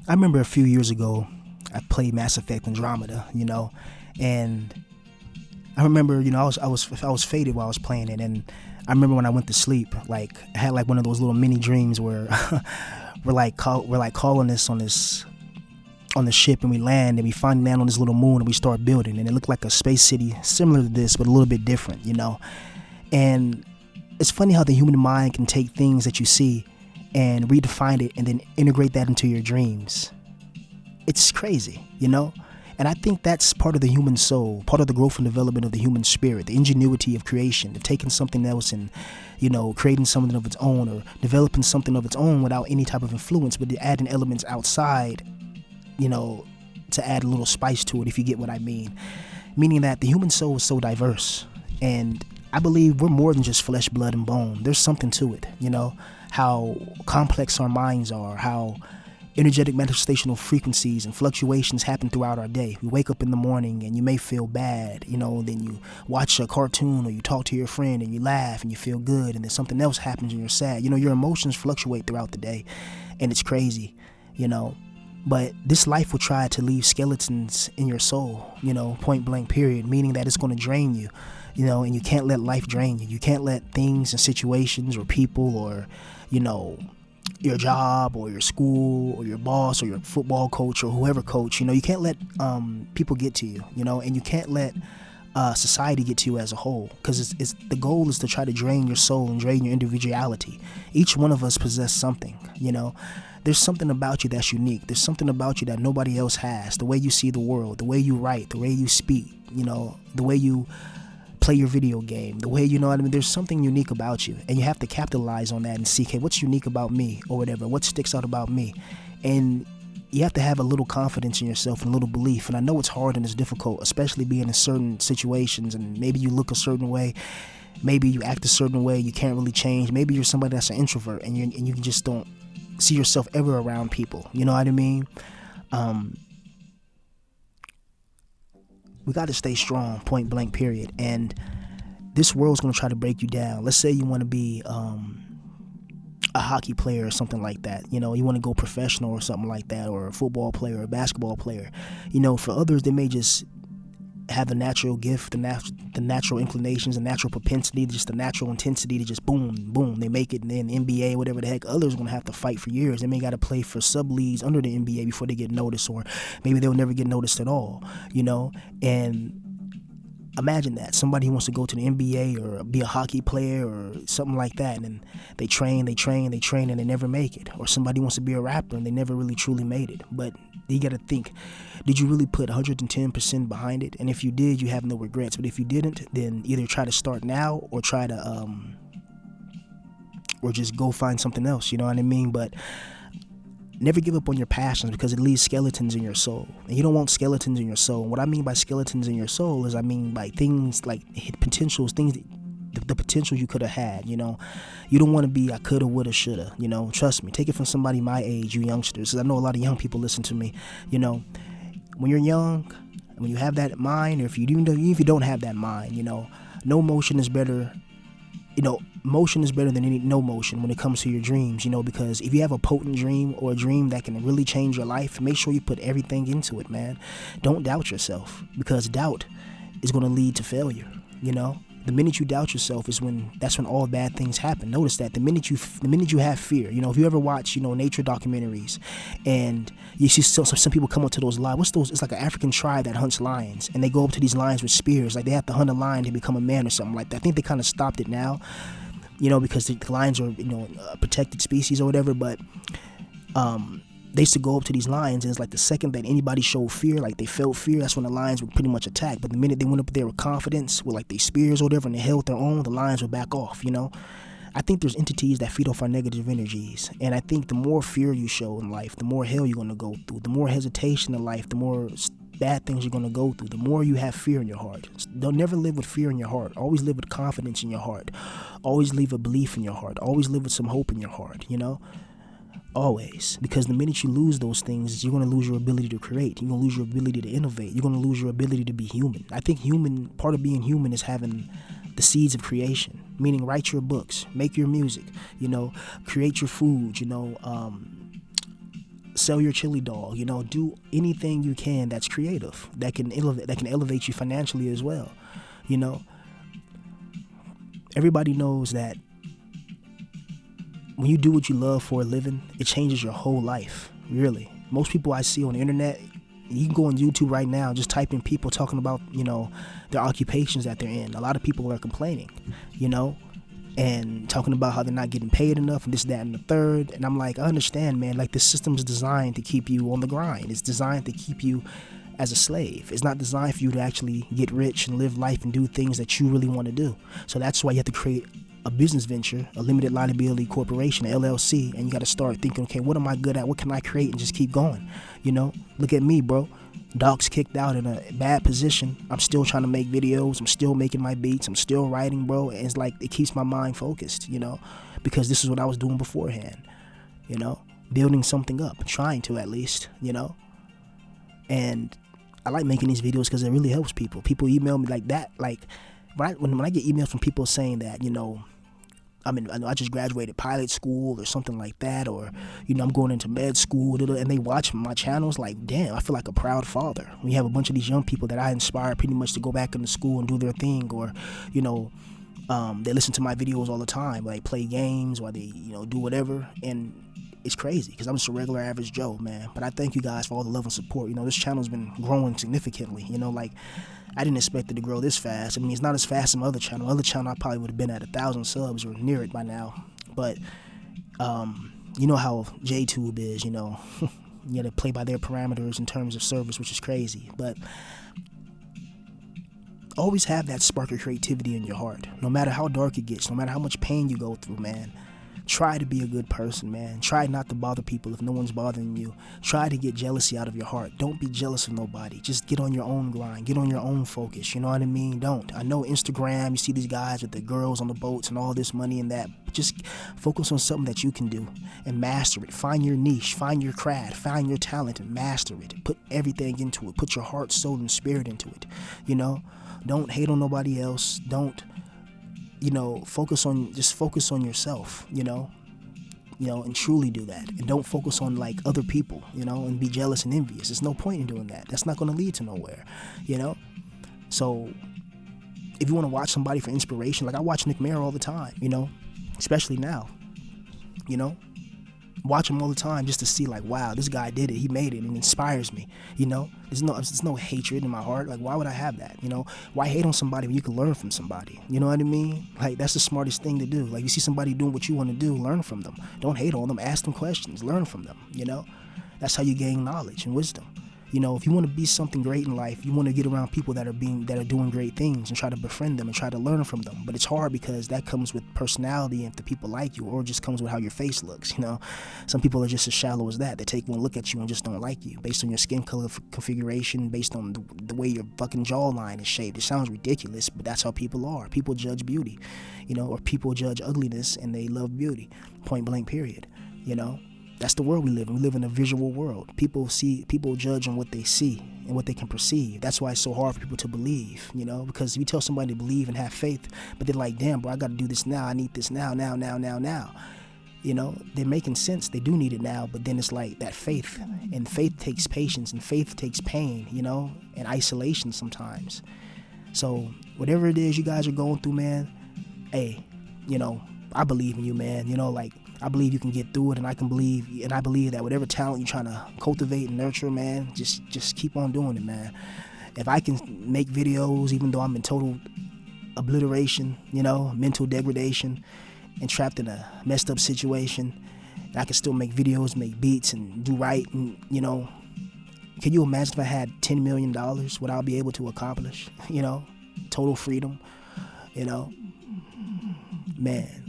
I remember a few years ago, I played Mass Effect Andromeda, and I remember, I was faded while I was playing it, and I remember when I went to sleep, like I had like one of those little mini dreams where we're like colonists on the ship, and we land and we finally land on this little moon and we start building, and it looked like a space city similar to this but a little bit different. And it's funny how the human mind can take things that you see and redefine it and then integrate that into your dreams. It's crazy. And I think that's part of the human soul, part of the growth and development of the human spirit, the ingenuity of creation, of taking something else and, creating something of its own, or developing something of its own without any type of influence, but adding elements outside, to add a little spice to it, if you get what I mean. Meaning that the human soul is so diverse, and I believe we're more than just flesh, blood, and bone. There's something to it, how complex our minds are, how energetic manifestational frequencies and fluctuations happen throughout our day. We wake up in the morning and you may feel bad, then you watch a cartoon or you talk to your friend and you laugh and you feel good, and then something else happens and you're sad. Your emotions fluctuate throughout the day, and it's crazy. But this life will try to leave skeletons in your soul, point blank period, meaning that it's going to drain you, and you can't let life drain you. You can't let things and situations or people or, your job or your school or your boss or your football coach or whoever coach, you can't let people get to you, and you can't let society get to you as a whole, because it's the goal is to try to drain your soul and drain your individuality. Each one of us possess something. There's something about you that's unique. There's something about you that nobody else has. The way you see the world, the way you write, the way you speak, the way you play your video game, the way, there's something unique about you, and you have to capitalize on that and see, okay, what's unique about me, or whatever, what sticks out about me. And you have to have a little confidence in yourself and a little belief. And I know it's hard and it's difficult, especially being in certain situations, and maybe you look a certain way, maybe you act a certain way, you can't really change. Maybe you're somebody that's an introvert and you just don't see yourself ever around people. You know what I mean? We got to stay strong, point blank period. And this world's going to try to break you down. Let's say you want to be a hockey player or something like that. You want to go professional or something like that, or a football player or a basketball player. For others, they may just have the natural gift, the natural inclinations, the natural propensity, just the natural intensity to just boom, boom, they make it in the NBA, whatever the heck. Others are going to have to fight for years. They may got to play for sub-leagues under the NBA before they get noticed, or maybe they'll never get noticed at all, and imagine that. Somebody who wants to go to the NBA or be a hockey player or something like that, and they train, and they never make it. Or somebody wants to be a rapper and they never really truly made it. But you got to think, did you really put 110% behind it? And if you did, you have no regrets. But if you didn't, then either try to start now or try to or just go find something else, you know what I mean? But never give up on your passions, because it leaves skeletons in your soul, and you don't want skeletons in your soul. And what I mean by skeletons in your soul is, I mean by things like potentials, things that, the potential you could have had. You don't want to be I coulda, woulda, shoulda. Trust me, take it from somebody my age, you youngsters, because I know a lot of young people listen to me. When you're young, when you have that mind, or even if you don't have that mind, no motion is better. Motion is better than no motion when it comes to your dreams, because if you have a potent dream, or a dream that can really change your life, make sure you put everything into it, man. Don't doubt yourself, because doubt is going to lead to failure. The minute you doubt yourself that's when all bad things happen. Notice that the minute you have fear, if you ever watch, nature documentaries, and you see some people come up to those lions. What's those? It's like an African tribe that hunts lions, and they go up to these lions with spears, like they have to hunt a lion to become a man or something like that. I think they kind of stopped it now, because the lions are, a protected species or whatever. But they used to go up to these lions, and it's like the second that anybody showed fear, like they felt fear, that's when the lions would pretty much attack. But the minute they went up there with confidence, with like their spears or whatever, and they held their own, the lions would back off. I think there's entities that feed off our negative energies, and I think the more fear you show in life, the more hell you're going to go through. The more hesitation in life, the more bad things you're going to go through. The more you have fear in your heart. Don't never live with fear in your heart. Always live with confidence in your heart. Always leave a belief in your heart. Always live with some hope in your heart. Always. Because the minute you lose those things, you're going to lose your ability to create. You're going to lose your ability to innovate. You're going to lose your ability to be human. I think part of being human is having the seeds of creation, meaning write your books, make your music, create your food, sell your chili dog, do anything you can that's creative, that can elevate you financially as well. Everybody knows that when you do what you love for a living, it changes your whole life, really. Most people I see on the internet, you can go on YouTube right now, just type in people talking about, their occupations that they're in. A lot of people are complaining, and talking about how they're not getting paid enough and this, that, and the third. And I'm like, I understand, man. Like, the system is designed to keep you on the grind. It's designed to keep you as a slave. It's not designed for you to actually get rich and live life and do things that you really want to do. So that's why you have to create a business venture, a limited liability corporation, a LLC, and you got to start thinking, okay, what am I good at? What can I create? And just keep going. Look at me, bro. Doc's kicked out in a bad position. I'm still trying to make videos. I'm still making my beats. I'm still writing, bro. And it's like, it keeps my mind focused, because this is what I was doing beforehand, building something up, trying to at least, and I like making these videos because it really helps people. People email me like that. Like, when I get emails from people saying that, I just graduated pilot school or something like that, or, I'm going into med school, and they watch my channels, like, damn, I feel like a proud father. When you have a bunch of these young people that I inspire pretty much to go back into school and do their thing, or, they listen to my videos all the time, like play games, or they, do whatever, and it's crazy because I'm just a regular average Joe, man. But I thank you guys for all the love and support. This channel's been growing significantly, like, I didn't expect it to grow this fast. I mean, it's not as fast as my other channel. Other channel, I probably would have been at 1,000 subs or near it by now. But, you know how JTube is, you got to play by their parameters in terms of service, which is crazy. But always have that spark of creativity in your heart. No matter how dark it gets, no matter how much pain you go through, man. Try to be a good person, man. Try not to bother people if no one's bothering you. Try to get jealousy out of your heart. Don't be jealous of nobody. Just get on your own grind. Get on your own focus. You know what I mean? Don't. I know Instagram, you see these guys with the girls on the boats and all this money and that. Just focus on something that you can do and master it. Find your niche. Find your craft. Find your talent and master it. Put everything into it. Put your heart, soul, and spirit into it. Don't hate on nobody else. Don't focus on yourself, and truly do that. And don't focus on like other people, and be jealous and envious. There's no point in doing that. That's not going to lead to nowhere, So if you want to watch somebody for inspiration, like I watch Nick Mayer all the time, especially now, watch him all the time just to see like, wow, this guy did it. He made it, and it inspires me. There's no hatred in my heart. Like, why would I have that? Why hate on somebody when you can learn from somebody? You know what I mean? Like, that's the smartest thing to do. Like, you see somebody doing what you want to do, learn from them. Don't hate on them. Ask them questions. Learn from them. That's how you gain knowledge and wisdom. If you want to be something great in life, you want to get around people that are doing great things and try to befriend them and try to learn from them. But it's hard because that comes with personality and if the people like you, or it just comes with how your face looks. Some people are just as shallow as that. They take one look at you and just don't like you based on your skin color configuration, based on the way your fucking jawline is shaped. It sounds ridiculous, but that's how people are. People judge beauty, or people judge ugliness and they love beauty. Point blank, period. That's the world we live in. We live in a visual world. People judge on what they see and what they can perceive. That's why it's so hard for people to believe, because if you tell somebody to believe and have faith, but they're like, damn, bro, I got to do this now. I need this now. They're making sense. They do need it now, but then it's like that faith, and faith takes patience, and faith takes pain, and isolation sometimes. So whatever it is you guys are going through, man, hey, I believe in you, man. I believe you can get through it, and I believe that whatever talent you're trying to cultivate and nurture, man, just keep on doing it, man. If I can make videos, even though I'm in total obliteration, mental degradation, and trapped in a messed up situation, and I can still make videos, make beats, and do right, and can you imagine if I had $10 million, what I'll be able to accomplish? Total freedom, man.